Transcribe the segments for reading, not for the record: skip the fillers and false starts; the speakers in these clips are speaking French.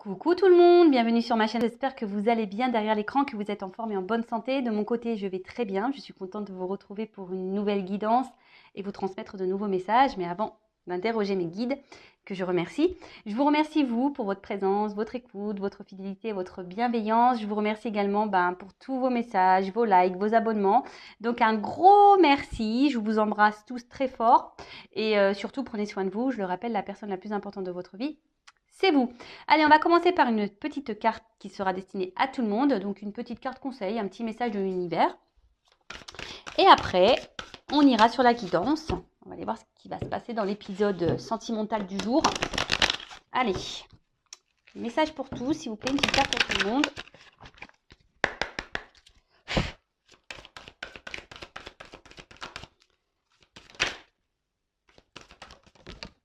Coucou tout le monde, bienvenue sur ma chaîne. J'espère que vous allez bien derrière l'écran, que vous êtes en forme et en bonne santé. De mon côté, je vais très bien. Je suis contente de vous retrouver pour une nouvelle guidance et vous transmettre de nouveaux messages. Mais avant d'interroger mes guides, que je remercie, je vous remercie vous pour votre présence, votre écoute, votre fidélité, votre bienveillance. Je vous remercie également pour tous vos messages, vos likes, vos abonnements. Donc un gros merci, je vous embrasse tous très fort et surtout prenez soin de vous. Je le rappelle, la personne la plus importante de votre vie, c'est vous. Allez, on va commencer par une petite carte qui sera destinée à tout le monde. Donc une petite carte conseil, un petit message de l'univers. Et après, on ira sur la guidance. On va aller voir ce qui va se passer dans l'épisode sentimental du jour. Allez, message pour tous, s'il vous plaît, une petite carte pour tout le monde.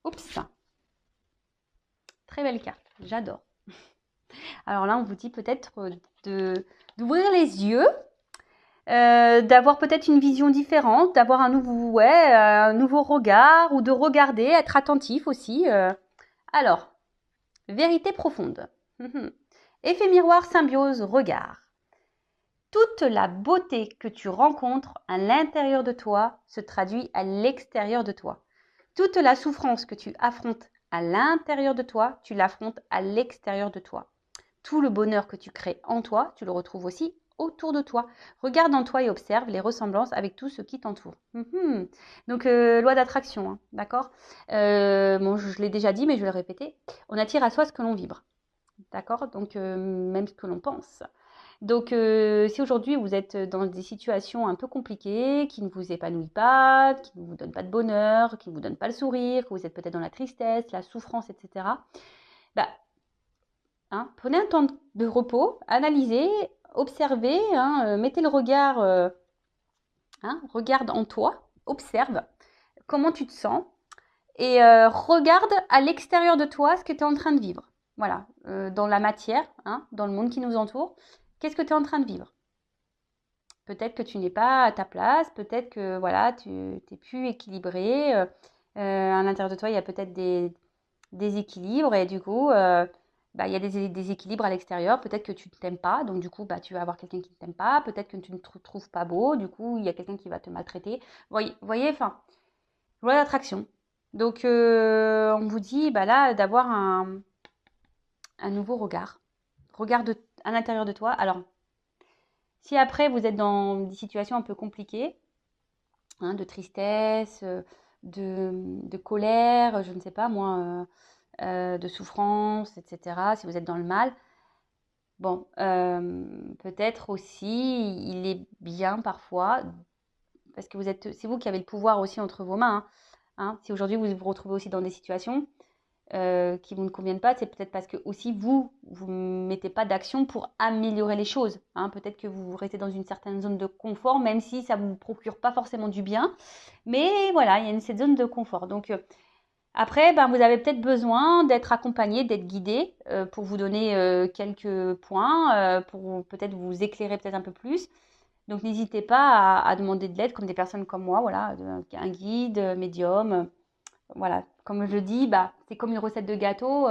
Oups. Très belle carte, j'adore. Alors là, on vous dit peut-être d'ouvrir les yeux, d'avoir peut-être une vision différente, d'avoir un nouveau regard ou de regarder, être attentif aussi. Alors, vérité profonde. Effet miroir, symbiose, regard. Toute la beauté que tu rencontres à l'intérieur de toi se traduit à l'extérieur de toi. Toute la souffrance que tu affrontes à l'intérieur de toi, tu l'affrontes à l'extérieur de toi. Tout le bonheur que tu crées en toi, tu le retrouves aussi autour de toi. Regarde en toi et observe les ressemblances avec tout ce qui t'entoure. Donc, loi d'attraction, hein, d'accord. Bon, je l'ai déjà dit, mais je vais le répéter. On attire à soi ce que l'on vibre, d'accord. Donc, même ce que l'on pense. Donc, si aujourd'hui vous êtes dans des situations un peu compliquées, qui ne vous épanouissent pas, qui ne vous donnent pas de bonheur, qui ne vous donnent pas le sourire, que vous êtes peut-être dans la tristesse, la souffrance, etc., prenez un temps de repos, analysez, observez, mettez le regard, regarde en toi, observe comment tu te sens et regarde à l'extérieur de toi ce que tu es en train de vivre. Voilà, dans la matière, dans le monde qui nous entoure, qu'est-ce que tu es en train de vivre? Peut-être que tu n'es pas à ta place, peut-être que voilà, tu n'es plus équilibré. À l'intérieur de toi, il y a peut-être des déséquilibres et du coup, il y a des déséquilibres à l'extérieur. Peut-être que tu ne t'aimes pas, donc du coup, tu vas avoir quelqu'un qui ne t'aime pas. Peut-être que tu ne te trouves pas beau, du coup, il y a quelqu'un qui va te maltraiter. Voyez, enfin, loi d'attraction. Donc, on vous dit là d'avoir un nouveau regard. Regarde à l'intérieur de toi. Alors, si après vous êtes dans des situations un peu compliquées, de tristesse, de colère, je ne sais pas moi, de souffrance, etc., si vous êtes dans le mal, bon, peut-être aussi, il est bien parfois, parce que c'est vous qui avez le pouvoir aussi entre vos mains. Si aujourd'hui vous vous retrouvez aussi dans des situations qui vous ne conviennent pas, c'est peut-être parce que aussi vous ne mettez pas d'action pour améliorer les choses. Peut-être que vous restez dans une certaine zone de confort, même si ça ne vous procure pas forcément du bien. Mais voilà, il y a cette zone de confort. Donc après, vous avez peut-être besoin d'être accompagné, d'être guidé pour vous donner quelques points, pour peut-être vous éclairer peut-être un peu plus. Donc n'hésitez pas à demander de l'aide comme des personnes comme moi, voilà, un guide, médium. Voilà, comme je le dis, c'est comme une recette de gâteau.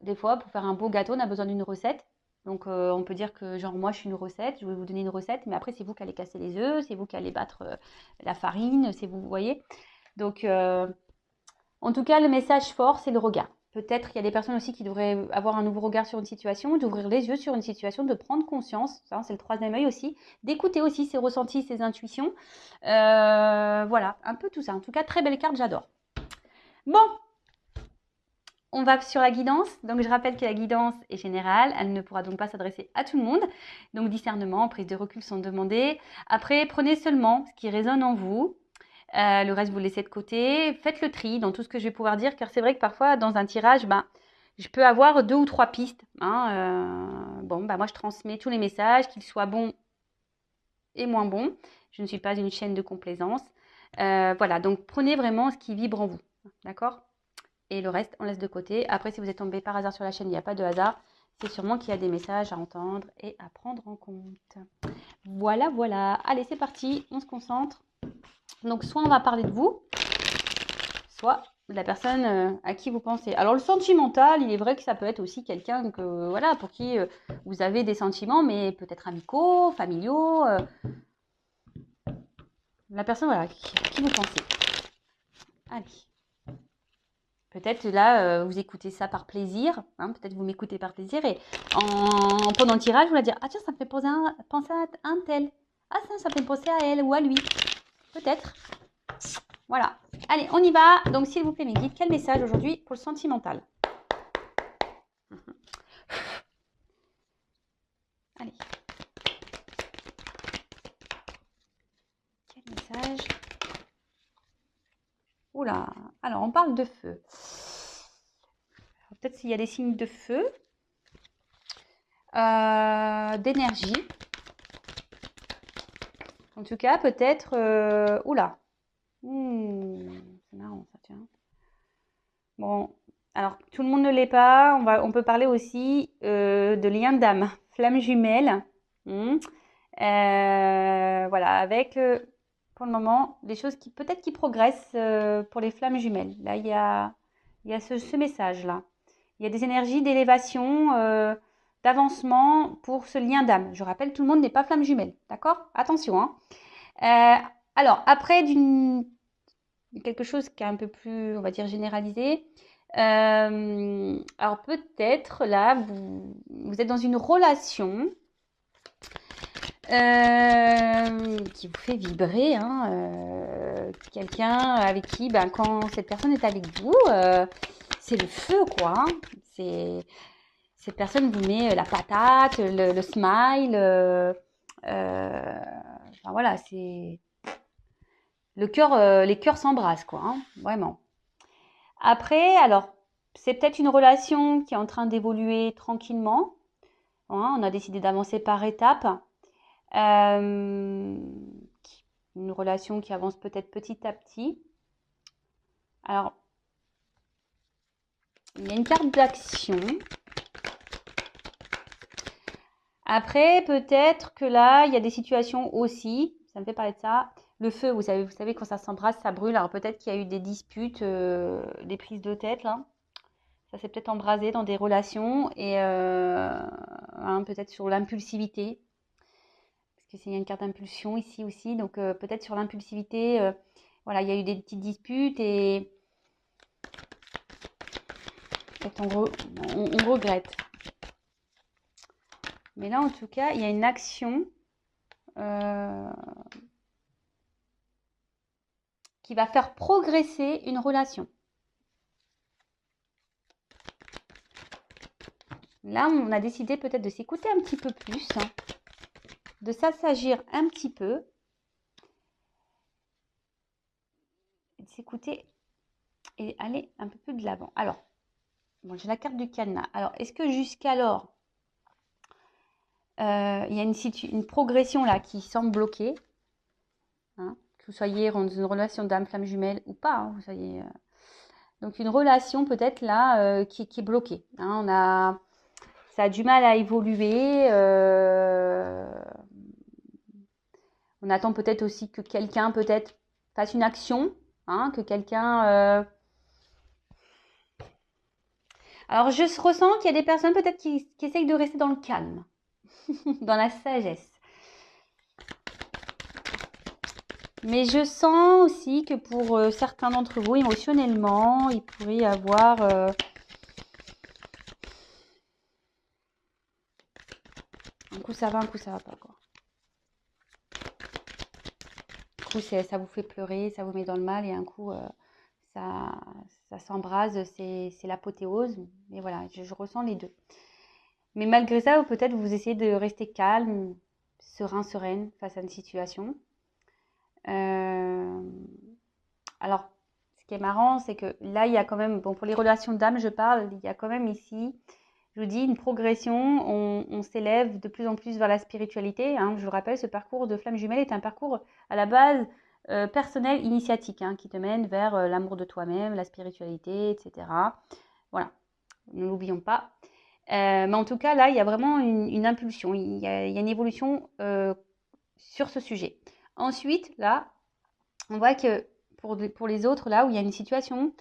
Des fois, pour faire un beau gâteau, on a besoin d'une recette. Donc, on peut dire que, genre, moi, je suis une recette, je vais vous donner une recette, mais après, c'est vous qui allez casser les œufs, c'est vous qui allez battre la farine, c'est vous voyez. Donc, en tout cas, le message fort, c'est le regard. Peut-être qu'il y a des personnes aussi qui devraient avoir un nouveau regard sur une situation, d'ouvrir les yeux sur une situation, de prendre conscience, ça, c'est le troisième œil aussi, d'écouter aussi ses ressentis, ses intuitions. Voilà, un peu tout ça. En tout cas, très belle carte, j'adore. Bon, on va sur la guidance. Donc, je rappelle que la guidance est générale. Elle ne pourra donc pas s'adresser à tout le monde. Donc, discernement, prise de recul sont demandées. Après, prenez seulement ce qui résonne en vous. Le reste, vous le laissez de côté. Faites le tri dans tout ce que je vais pouvoir dire, car c'est vrai que parfois, dans un tirage, je peux avoir 2 ou 3 pistes. Moi, je transmets tous les messages, qu'ils soient bons et moins bons. Je ne suis pas une chaîne de complaisance. Voilà, donc prenez vraiment ce qui vibre en vous. D'accord ? Et le reste, on laisse de côté. Après, si vous êtes tombé par hasard sur la chaîne, il n'y a pas de hasard. C'est sûrement qu'il y a des messages à entendre et à prendre en compte. Voilà, voilà. Allez, c'est parti. On se concentre. Donc, soit on va parler de vous, soit la personne à qui vous pensez. Alors le sentimental, il est vrai que ça peut être aussi quelqu'un que voilà pour qui vous avez des sentiments, mais peut-être amicaux, familiaux. La personne voilà à qui vous pensez. Allez. Peut-être là, vous écoutez ça par plaisir, hein, peut-être vous m'écoutez par plaisir et pendant le tirage, vous allez dire ah tiens ça me fait penser à un tel, ah ça me fait penser à elle ou à lui, peut-être. Voilà. Allez, on y va. Donc s'il vous plaît mes guides, quel message aujourd'hui pour le sentimental? Allez. Quel message? Oula. Alors on parle de feu. Peut-être s'il y a des signes de feu, d'énergie. En tout cas, peut-être. Oula. C'est marrant ça, tiens. Bon, alors tout le monde ne l'est pas. On peut parler aussi de lien d'âme, flamme jumelle. Voilà, avec pour le moment des choses qui peut-être qui progressent pour les flammes jumelles. Là, il y a ce message-là. Il y a des énergies d'élévation, d'avancement pour ce lien d'âme. Je rappelle, tout le monde n'est pas flamme jumelle, d'accord? Attention, hein. Alors, après quelque chose qui est un peu plus, on va dire, généralisé. Alors peut-être là, vous êtes dans une relation qui vous fait vibrer, hein, quelqu'un avec qui, ben, quand cette personne est avec vous, c'est le feu, quoi. Hein. Cette personne vous met la patate, le smile. Enfin, voilà, c'est le cœur, les cœurs s'embrassent, quoi. Hein, vraiment. Après, alors, c'est peut-être une relation qui est en train d'évoluer tranquillement. Hein, on a décidé d'avancer par étapes. Une relation qui avance peut-être petit à petit. Alors, il y a une carte d'action. Après, peut-être que là, il y a des situations aussi, ça me fait parler de ça. Le feu, vous savez quand ça s'embrasse, ça brûle. Alors peut-être qu'il y a eu des disputes, des prises de tête là. Ça s'est peut-être embrasé dans des relations et hein, peut-être sur l'impulsivité. Parce qu'il y a une carte d'impulsion ici aussi. Donc peut-être sur l'impulsivité, voilà, il y a eu des petites disputes et peut-être on regrette. Mais là, en tout cas, il y a une action qui va faire progresser une relation. Là, on a décidé peut-être de s'écouter un petit peu plus, hein, de s'assagir un petit peu, de s'écouter et aller un peu plus de l'avant. Alors, bon, j'ai la carte du cadenas. Alors, est-ce que jusqu'alors, il y a une progression là qui semble bloquée, hein, que vous soyez dans une relation d'âme, flamme jumelle ou pas, hein, vous soyez, donc une relation peut-être là qui est bloquée. Hein, ça a du mal à évoluer. On attend peut-être aussi que quelqu'un peut-être fasse une action, hein, que quelqu'un. Alors je ressens qu'il y a des personnes peut-être qui essayent de rester dans le calme, dans la sagesse. Mais je sens aussi que pour certains d'entre vous, émotionnellement, il pourrait y avoir un coup ça va, un coup ça va pas, quoi. Un coup ça vous fait pleurer, ça vous met dans le mal et un coup ça s'embrase, c'est l'apothéose. Mais voilà, je ressens les deux. Mais malgré ça, peut-être vous essayez de rester calme, serein, sereine face à une situation. Alors, ce qui est marrant, c'est que là, il y a quand même, bon, pour les relations d'âme, je parle, il y a quand même ici, je vous dis, une progression. On s'élève de plus en plus vers la spiritualité. Hein. Je vous rappelle, ce parcours de flamme jumelle est un parcours à la base personnel, initiatique, hein, qui te mène vers l'amour de toi-même, la spiritualité, etc. Voilà, ne l'oublions pas. Mais en tout cas, là, il y a vraiment une impulsion, il y a une évolution sur ce sujet. Ensuite, là, on voit que pour les autres, là où il y a une situation,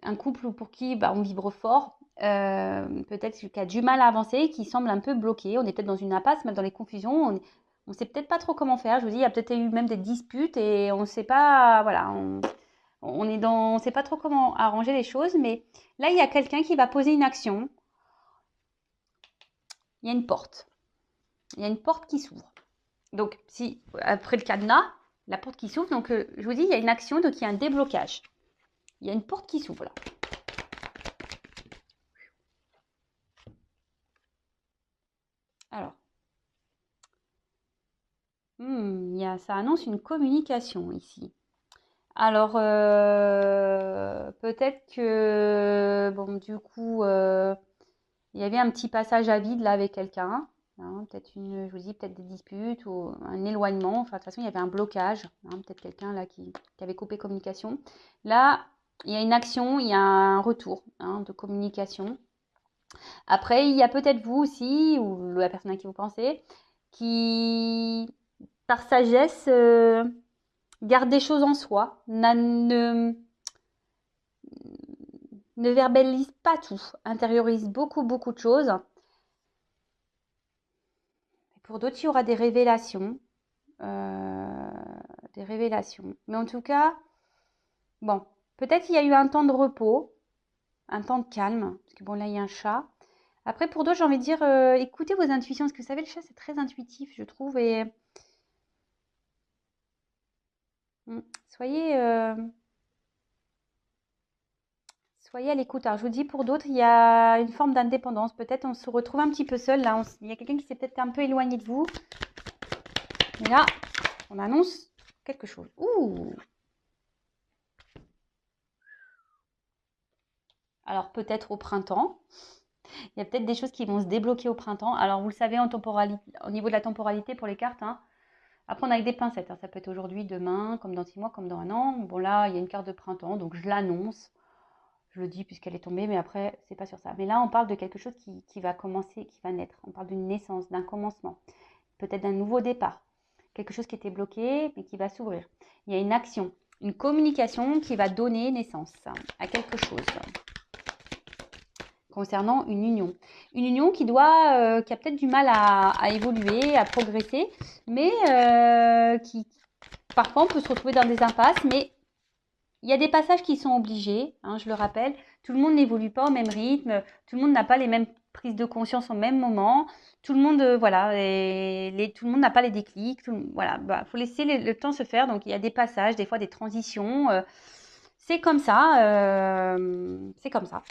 un couple pour qui on vibre fort, peut-être qui a du mal à avancer, qui semble un peu bloqué. On est peut-être dans une impasse, même dans les confusions. On ne sait peut-être pas trop comment faire. Je vous dis, il y a peut-être eu même des disputes et on ne sait pas, voilà, on sait pas trop comment arranger les choses. Mais là, il y a quelqu'un qui va poser une action. Il y a une porte. Il y a une porte qui s'ouvre. Donc, si après le cadenas, la porte qui s'ouvre, donc je vous dis, il y a une action, donc il y a un déblocage. Il y a une porte qui s'ouvre là. Alors, ça annonce une communication ici. Alors, peut-être que, bon, du coup, il y avait un petit passage à vide là avec quelqu'un. Hein, peut-être je vous dis, peut-être des disputes ou un éloignement. Enfin, de toute façon, il y avait un blocage. Hein, peut-être quelqu'un là qui avait coupé communication. Là, il y a une action, il y a un retour de communication. Après, il y a peut-être vous aussi, ou la personne à qui vous pensez, qui, par sagesse, garde des choses en soi, ne verbalise pas tout, intériorise beaucoup, beaucoup de choses. Pour d'autres, il y aura des révélations. Des révélations. Mais en tout cas, bon, peut-être il y a eu un temps de repos, un temps de calme, parce que bon, là, il y a un chat. Après, pour d'autres, j'ai envie de dire, écoutez vos intuitions, parce que vous savez, le chat, c'est très intuitif, je trouve, et soyez, soyez à l'écoute. Alors, je vous dis, pour d'autres, il y a une forme d'indépendance. Peut-être on se retrouve un petit peu seul, là. Il y a quelqu'un qui s'est peut-être un peu éloigné de vous. Et là, on annonce quelque chose. Ouh! Alors, peut-être au printemps. Il y a peut-être des choses qui vont se débloquer au printemps. Alors, vous le savez, au niveau de la temporalité pour les cartes, hein, à prendre avec des pincettes. Hein. Ça peut être aujourd'hui, demain, comme dans 6 mois, comme dans un an. Bon, là, il y a une carte de printemps, donc je l'annonce. Je le dis puisqu'elle est tombée, mais après, c'est pas sur ça. Mais là, on parle de quelque chose qui va commencer, qui va naître. On parle d'une naissance, d'un commencement, peut-être d'un nouveau départ. Quelque chose qui était bloqué, mais qui va s'ouvrir. Il y a une action, une communication qui va donner naissance à quelque chose concernant une union. Une union qui a peut-être du mal à évoluer, à progresser, mais qui parfois on peut se retrouver dans des impasses, mais il y a des passages qui sont obligés, hein, je le rappelle, tout le monde n'évolue pas au même rythme, tout le monde n'a pas les mêmes prises de conscience au même moment, tout le monde, voilà, tout le monde n'a pas les déclics, voilà, faut laisser le temps se faire, donc il y a des passages, des fois des transitions, c'est comme ça, c'est comme ça.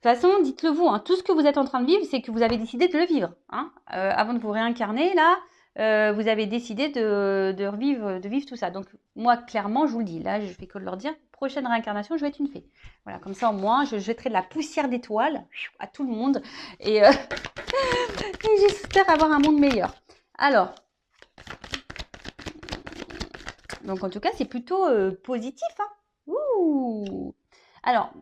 De toute façon, dites-le vous, hein, tout ce que vous êtes en train de vivre, c'est que vous avez décidé de le vivre. Hein. Avant de vous réincarner, là, vous avez décidé de vivre tout ça. Donc, moi, clairement, je vous le dis, là, je fais que de leur dire, prochaine réincarnation, je vais être une fée. Voilà, comme ça, au moins, je jetterai de la poussière d'étoiles à tout le monde. Et, et j'espère avoir un monde meilleur. Alors, donc en tout cas, c'est plutôt positif. Hein. Ouh. Alors,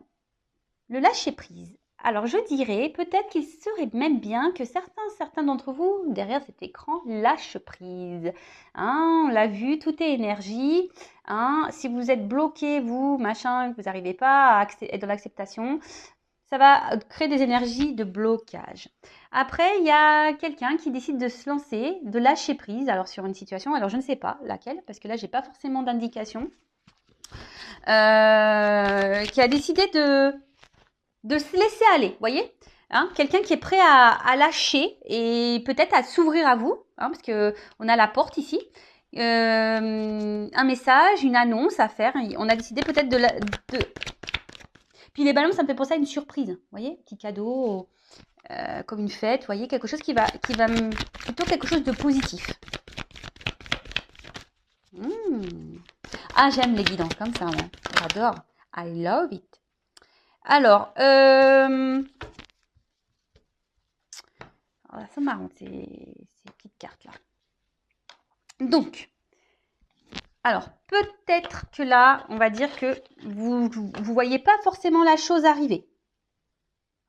le lâcher-prise. Alors, je dirais peut-être qu'il serait même bien que certains d'entre vous, derrière cet écran, lâchent prise. Hein, on l'a vu, tout est énergie. Hein, si vous êtes bloqué, vous, machin, que vous n'arrivez pas à être dans l'acceptation, ça va créer des énergies de blocage. Après, il y a quelqu'un qui décide de se lancer, de lâcher prise, alors sur une situation, alors je ne sais pas laquelle, parce que là, j'ai pas forcément d'indication, qui a décidé de se laisser aller, voyez, hein, quelqu'un qui est prêt à lâcher et peut-être à s'ouvrir à vous, hein, parce que on a la porte ici, un message, une annonce à faire. On a décidé peut-être Puis les ballons, ça me fait penser à une surprise, voyez, petit cadeau, comme une fête, voyez, quelque chose qui va plutôt quelque chose de positif. Ah, j'aime les guidances comme ça, moi. J'adore. I love it. Alors, c'est marrant ces petites cartes là. Donc, alors peut-être que là, on va dire que vous voyez pas forcément la chose arriver.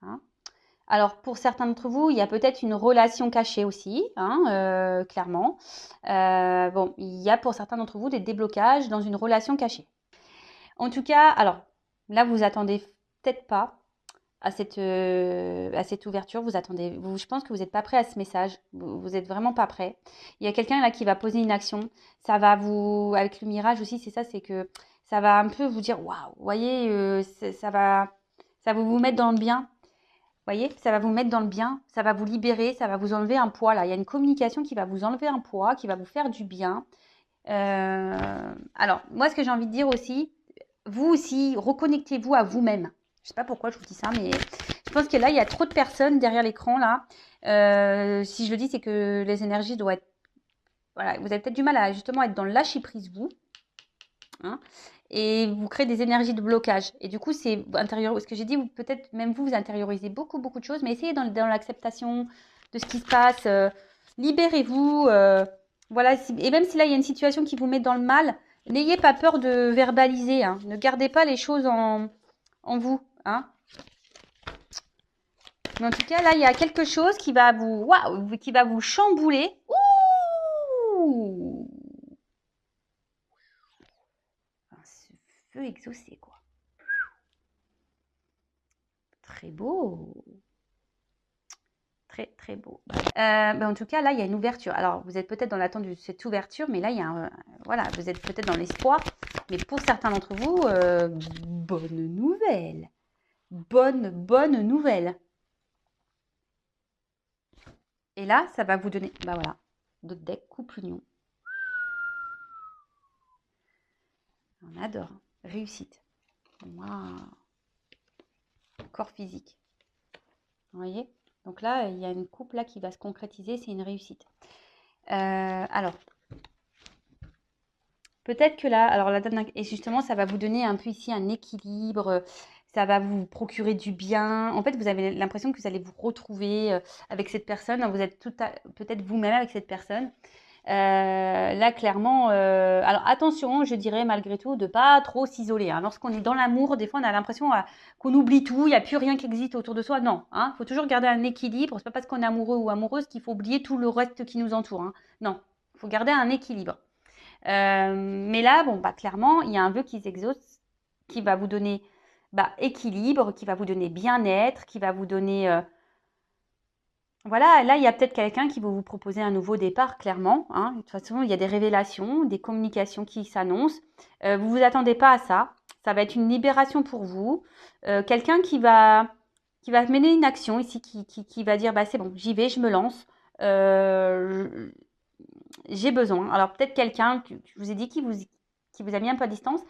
Hein. Alors pour certains d'entre vous, il y a peut-être une relation cachée aussi, hein, clairement. Bon, il y a pour certains d'entre vous des déblocages dans une relation cachée. En tout cas, alors là, vous attendez peut-être pas à cette ouverture. Vous attendez, je pense que vous n'êtes pas prêt à ce message. Vous êtes vraiment pas prêt. Il y a quelqu'un là qui va poser une action. Ça va vous, avec le mirage aussi, c'est ça, c'est que ça va un peu vous dire, waouh, vous voyez, ça va vous mettre dans le bien. Vous voyez, ça va vous mettre dans le bien, ça va vous libérer, ça va vous enlever un poids là. Il y a une communication qui va vous enlever un poids, qui va vous faire du bien. Alors, moi, ce que j'ai envie de dire aussi, vous aussi, reconnectez-vous à vous-même. Je sais pas pourquoi je vous dis ça, mais je pense que là, il y a trop de personnes derrière l'écran là. Si je le dis, c'est que les énergies doivent être. Voilà, vous avez peut-être du mal à justement être dans le lâcher prise vous, hein, et vous créez des énergies de blocage. Et du coup, c'est intérieur. Ce que j'ai dit, peut-être même vous intériorisez beaucoup de choses, mais essayez dans l'acceptation de ce qui se passe. Libérez-vous. Voilà. Et même si là, il y a une situation qui vous met dans le mal, n'ayez pas peur de verbaliser. Hein. Ne gardez pas les choses en vous. Hein. Mais en tout cas, là, il y a quelque chose qui va qui va vous chambouler. Ouh! Ce feu exaucé, quoi. Très beau. Très, très beau. En tout cas, là, il y a une ouverture. Alors, vous êtes peut-être dans l'attente de cette ouverture, mais là, il y a voilà, vous êtes peut-être dans l'espoir. Mais pour certains d'entre vous, bonne nouvelle. Bonne nouvelle. Et là, ça va vous donner, bah voilà, d'autres decks, couple union. On adore. Réussite. Waouh. Corps physique. Vous voyez? Donc là, il y a une couple là qui va se concrétiser, c'est une réussite. Alors, peut-être que là, alors la dame, et justement, ça va vous donner un peu ici un équilibre, ça va vous procurer du bien. En fait, vous avez l'impression que vous allez vous retrouver avec cette personne. Vous êtes peut-être vous-même avec cette personne. Là, clairement, alors attention, je dirais malgré tout de pas trop s'isoler. Hein. Lorsqu'on est dans l'amour, des fois, on a l'impression qu'on oublie tout, il n'y a plus rien qui existe autour de soi. Non, hein, faut toujours garder un équilibre. C'est pas parce qu'on est amoureux ou amoureuse qu'il faut oublier tout le reste qui nous entoure. Hein. Non, il faut garder un équilibre. Mais là, bon, bah clairement, il y a un vœu qui s'exauce, qui va vous donner équilibre, qui va vous donner bien-être, qui va vous donner voilà, là, il y a peut-être quelqu'un qui va vous proposer un nouveau départ, clairement. Hein. De toute façon, il y a des révélations, des communications qui s'annoncent. Vous ne vous attendez pas à ça. Ça va être une libération pour vous. Quelqu'un qui va mener une action ici, qui va dire, bah, c'est bon, j'y vais, je me lance. Euh, j'ai besoin. Alors, peut-être quelqu'un, je vous ai dit, qui vous a mis un peu à distance.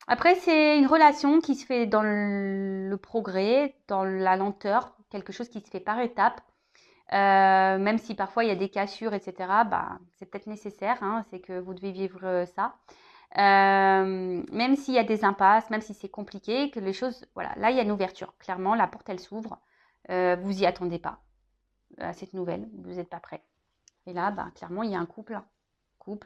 Après, c'est une relation qui se fait dans le progrès, dans la lenteur, quelque chose qui se fait par étapes. Même si parfois il y a des cassures, etc., bah, c'est peut-être nécessaire, hein, c'est que vous devez vivre ça. Même s'il y a des impasses, même si c'est compliqué, que les choses, voilà, là il y a une ouverture. Clairement, la porte elle s'ouvre. Vous y attendez pas à cette nouvelle, vous n'êtes pas prêt. Et là, bah, clairement, il y a un couple,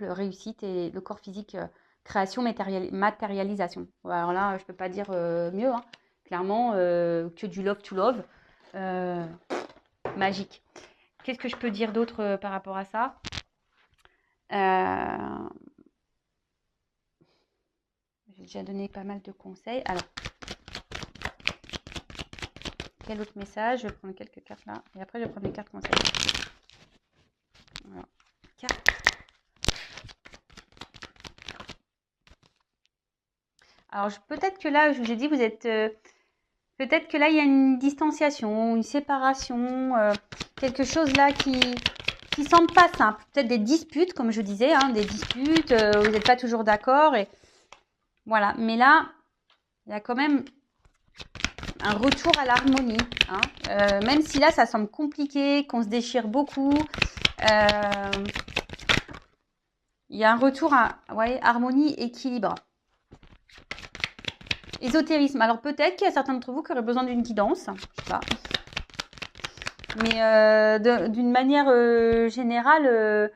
réussite et le corps physique, création, matérialisation. Alors là, je peux pas dire mieux. Hein. Clairement, que du love to love, magique. Qu'est-ce que je peux dire d'autre par rapport à ça? J'ai déjà donné pas mal de conseils. Alors, quel autre message? Je vais prendre quelques cartes là. Et après, je vais prendre les cartes conseils. Voilà. Cartes. Alors, peut-être que là, j'ai dit, vous êtes... peut-être que là, il y a une distanciation, une séparation, quelque chose là qui semble pas simple. Peut-être des disputes, comme je disais, hein, des disputes, vous n'êtes pas toujours d'accord. Et voilà. Mais là, il y a quand même un retour à l'harmonie. Hein. Même si là, ça semble compliqué, qu'on se déchire beaucoup. Il y a un retour à harmonie, équilibre. Ésotérisme. Alors peut-être qu'il y a certains d'entre vous qui auraient besoin d'une guidance. Je sais pas. Mais d'une manière générale,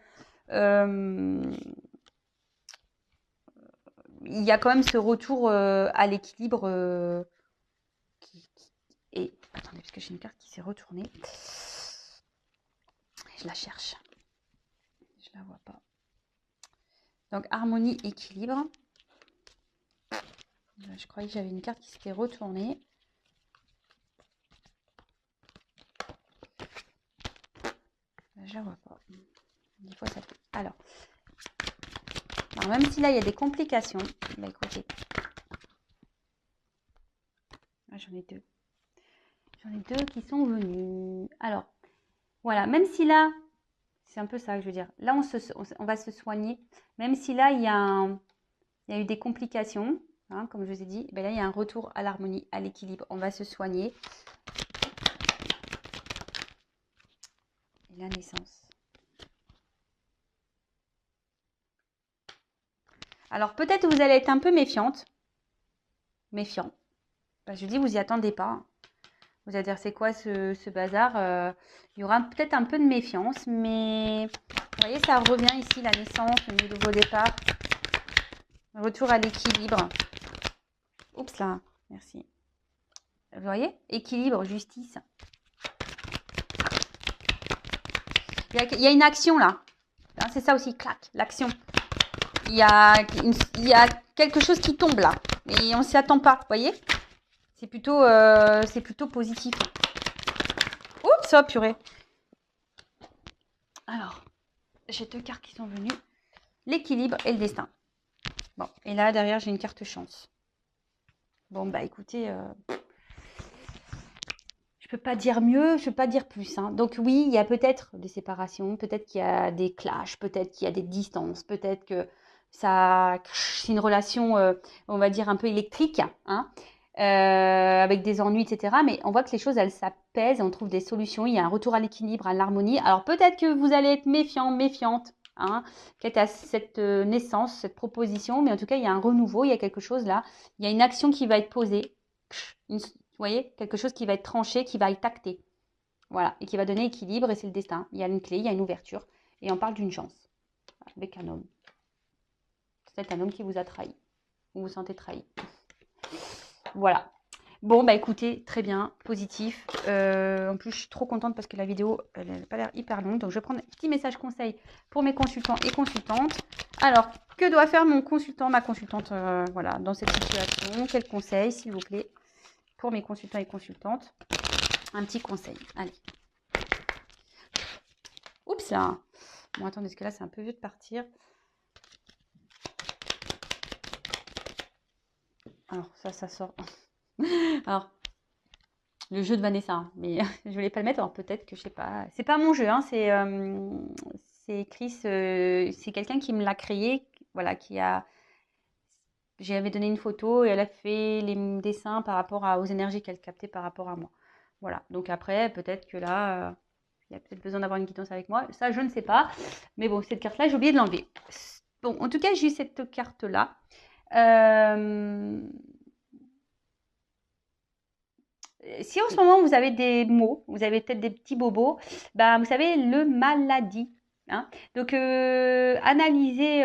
il y a quand même ce retour à l'équilibre et attendez, parce que j'ai une carte qui s'est retournée. Je la cherche. Je la vois pas. Donc harmonie, équilibre. Je croyais que j'avais une carte qui s'était retournée. Je la vois pas. Des fois, ça peut. Alors, même si là, il y a des complications. Bah, écoutez. Ah, j'en ai deux. J'en ai deux qui sont venus. Alors, voilà. Même si là, c'est un peu ça que je veux dire. Là, on va se soigner. Même si là, il y a eu des complications. Hein, comme je vous ai dit. Ben là, il y a un retour à l'harmonie, à l'équilibre. On va se soigner. Et la naissance. Alors, peut-être que vous allez être un peu méfiante. Méfiant. Ben, je dis, vous y attendez pas. Vous allez dire, c'est quoi ce bazar? Il y aura peut-être un peu de méfiance, mais vous voyez, ça revient ici, la naissance, le nouveau départ. Retour à l'équilibre. Oups là, merci. Vous voyez? Équilibre, justice. Il y a une action là. Hein, c'est ça aussi, clac, l'action. Il y a quelque chose qui tombe là. Et on ne s'y attend pas, vous voyez? C'est plutôt positif. Oups, oh purée. Alors, j'ai deux cartes qui sont venues. L'équilibre et le destin. Bon, et là, derrière, j'ai une carte chance. Bon, bah écoutez, je peux pas dire mieux, je peux pas dire plus. Hein. Donc oui, il y a peut-être des séparations, peut-être qu'il y a des clashs, peut-être qu'il y a des distances, peut-être que c'est une relation, on va dire, un peu électrique, hein, avec des ennuis, etc. Mais on voit que les choses, elles s'apaisent, on trouve des solutions, il y a un retour à l'équilibre, à l'harmonie. Alors peut-être que vous allez être méfiant, méfiante, hein, peut-être à cette naissance, cette proposition, mais en tout cas, il y a un renouveau, il y a quelque chose là, il y a une action qui va être posée, vous voyez, quelque chose qui va être tranché, qui va être acté, voilà, et qui va donner équilibre, et c'est le destin. Il y a une clé, il y a une ouverture, et on parle d'une chance, avec un homme. C'est un homme qui vous a trahi, vous vous sentez trahi. Voilà. Bon, bah écoutez, très bien, positif. En plus, je suis trop contente parce que la vidéo, elle n'a pas l'air hyper longue. Donc, je vais prendre un petit message conseil pour mes consultants et consultantes. Alors, que doit faire mon consultant, ma consultante, voilà, dans cette situation? Quel conseil, s'il vous plaît, pour mes consultants et consultantes? Un petit conseil, allez. Oups là. Bon, attendez, parce que là, c'est un peu vieux de partir. Alors, ça sort. Alors, le jeu de Vanessa, mais je voulais pas le mettre. Alors peut-être que je sais pas. C'est pas mon jeu, hein, c'est Chris, c'est quelqu'un qui me l'a créé, voilà, qui a. J'avais donné une photo et elle a fait les dessins par rapport aux énergies qu'elle captait par rapport à moi. Voilà. Donc après, peut-être que là, il y a peut-être besoin d'avoir une guidance avec moi. Ça, je ne sais pas. Mais bon, cette carte-là, j'ai oublié de l'enlever. Bon, en tout cas, j'ai eu cette carte-là. Si en ce moment vous avez des maux, vous avez peut-être des petits bobos, bah, vous savez, le maladie. Hein. Donc, analysez,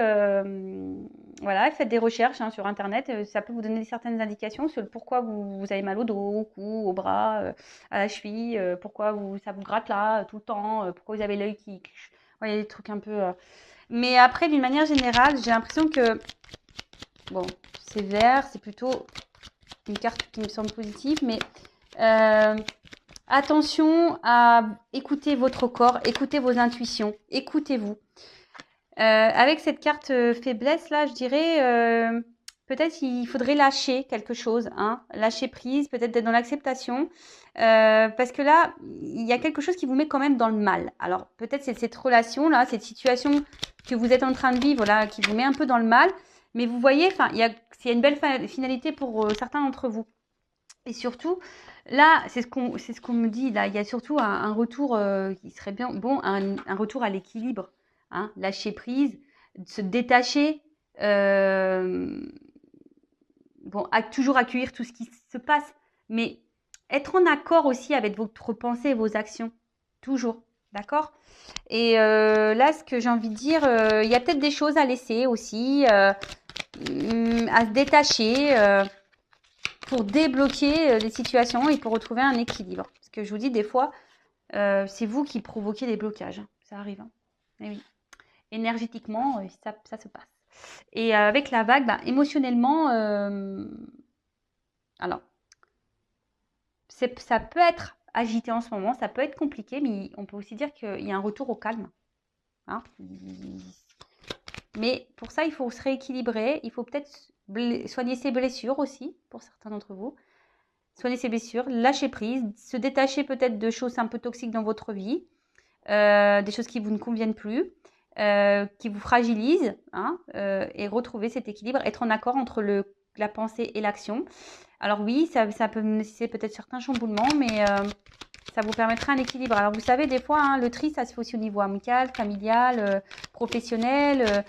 voilà, faites des recherches hein, sur Internet. Ça peut vous donner certaines indications sur le pourquoi vous avez mal au dos, au cou, au bras, à la cheville, pourquoi ça vous gratte là tout le temps, pourquoi vous avez l'œil qui. Vous voyez, des trucs un peu. Mais après, d'une manière générale, j'ai l'impression que. Bon, c'est vert, c'est plutôt une carte qui me semble positive, mais. Attention à écouter votre corps, écoutez vos intuitions, écoutez-vous. Avec cette carte faiblesse là, je dirais peut-être il faudrait lâcher quelque chose, hein, lâcher prise, peut-être d'être dans l'acceptation, parce que là il y a quelque chose qui vous met quand même dans le mal. Alors peut-être c'est cette relation là, cette situation que vous êtes en train de vivre là, qui vous met un peu dans le mal, mais vous voyez, enfin il y a une belle finalité pour certains d'entre vous. Et surtout, là, c'est ce qu'on me dit, là, il y a surtout un retour qui serait bien bon, un retour à l'équilibre, hein, lâcher prise, se détacher, bon, toujours accueillir tout ce qui se passe, mais être en accord aussi avec votre pensée et vos actions, toujours, d'accord? Et là, ce que j'ai envie de dire, il y a peut-être des choses à laisser aussi, à se détacher. Pour débloquer les situations et pour retrouver un équilibre. Parce que je vous dis, des fois, c'est vous qui provoquez des blocages. Ça arrive. Hein. Et oui. Énergétiquement, ça se passe. Et avec la vague, émotionnellement, alors, ça peut être agité en ce moment, ça peut être compliqué, mais on peut aussi dire qu'il y a un retour au calme. Hein. Mais pour ça, il faut se rééquilibrer. Il faut peut-être soigner ses blessures aussi, pour certains d'entre vous. Soigner ses blessures, lâcher prise, se détacher peut-être de choses un peu toxiques dans votre vie, des choses qui vous ne conviennent plus, qui vous fragilisent, hein, et retrouver cet équilibre, être en accord entre la pensée et l'action. Alors oui, ça peut nécessiter peut-être certains chamboulements, mais ça vous permettra un équilibre. Alors vous savez, des fois, hein, le tri, ça se fait aussi au niveau amical, familial, professionnel,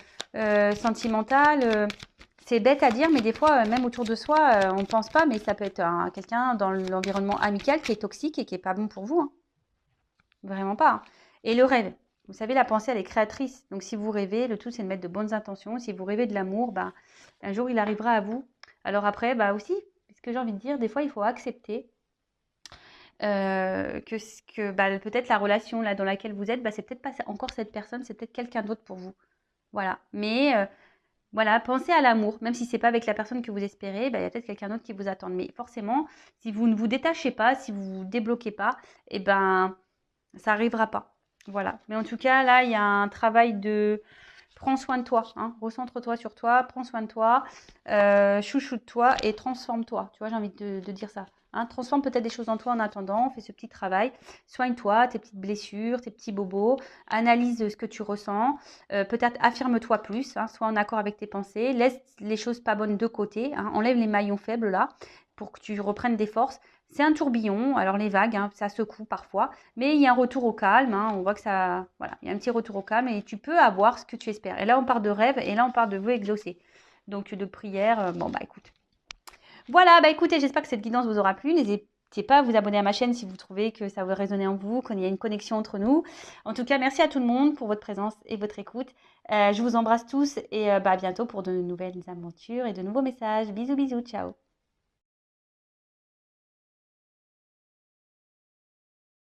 sentimental. C'est bête à dire, mais des fois, même autour de soi, on ne pense pas, mais ça peut être quelqu'un dans l'environnement amical qui est toxique et qui n'est pas bon pour vous. Hein. Vraiment pas. Hein. Et le rêve. Vous savez, la pensée, elle est créatrice. Donc si vous rêvez, le tout, c'est de mettre de bonnes intentions. Si vous rêvez de l'amour, un jour, il arrivera à vous. Alors après, aussi, ce que j'ai envie de dire, des fois, il faut accepter que peut-être la relation là dans laquelle vous êtes, c'est peut-être pas encore cette personne, c'est peut-être quelqu'un d'autre pour vous. Voilà. Mais voilà, pensez à l'amour, même si c'est pas avec la personne que vous espérez, il y a peut-être quelqu'un d'autre qui vous attend. Mais forcément, si vous ne vous détachez pas, si vous vous débloquez pas, ça arrivera pas. Voilà. Mais en tout cas, là, il y a un travail de prends soin de toi, hein. Recentre-toi sur toi, prends soin de toi, chouchoute-toi et transforme-toi. Tu vois, j'ai envie de dire ça. Hein. Transforme peut-être des choses en toi en attendant, fais ce petit travail, soigne-toi, tes petites blessures, tes petits bobos, analyse ce que tu ressens, peut-être affirme-toi plus, hein, sois en accord avec tes pensées, laisse les choses pas bonnes de côté, hein, enlève les maillons faibles là pour que tu reprennes des forces. C'est un tourbillon, alors les vagues, hein, ça secoue parfois, mais il y a un retour au calme, hein, on voit que ça, voilà, il y a un petit retour au calme et tu peux avoir ce que tu espères. Et là, on part de rêve et là, on part de vœux exaucés. Donc, de prière, écoute. Voilà, écoutez, j'espère que cette guidance vous aura plu. N'hésitez pas à vous abonner à ma chaîne si vous trouvez que ça veut résonner en vous, qu'il y a une connexion entre nous. En tout cas, merci à tout le monde pour votre présence et votre écoute. Je vous embrasse tous et à bientôt pour de nouvelles aventures et de nouveaux messages. Bisous, bisous, ciao.